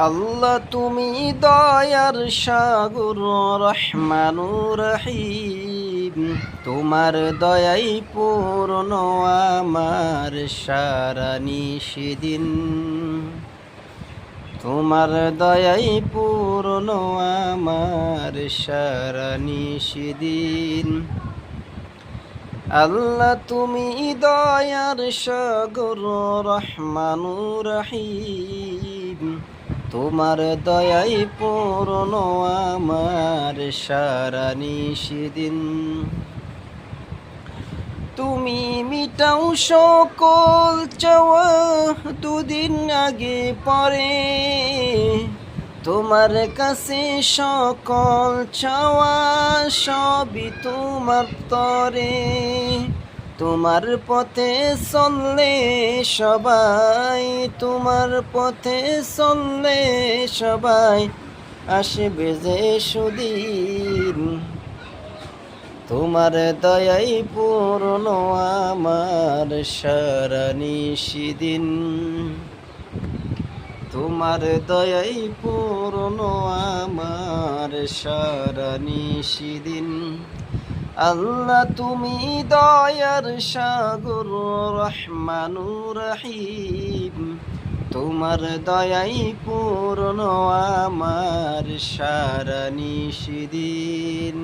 আল্লাহ তুমি দয়ার সাগর রহমানুর রহিম, তোমার দয়াই পূর্ণ আমার সারা নিশিদিন। তোমার দয়াই পূর্ণ আমার সারা নিশিদিন। আল্লাহ তুমি দয়ার সাগর রহমানুর রহিম, তোমার দয়াই পূর্ণ আমার সারা নিশিদিন। তুমি মিটাও সকল চাওয়া দুদিন আগে পরে, তোমার কাছে সকল চাওয়া সবই তোমার তরে। তোমার পথে চললে সবাই, তোমার পথে চললে সবাই আসবে যে সুদিন। তোমার দয়াই পূর্ণ আমার সারা নিশিদিন। তোমার দয়াই পূর্ণ আমার সারা নিশিদিন। আল্লাহ তুমি দয়ার সাগর রহমানুর রহিম, তোমার দয়াই পূর্ণ আমার সারা নিশিদিন।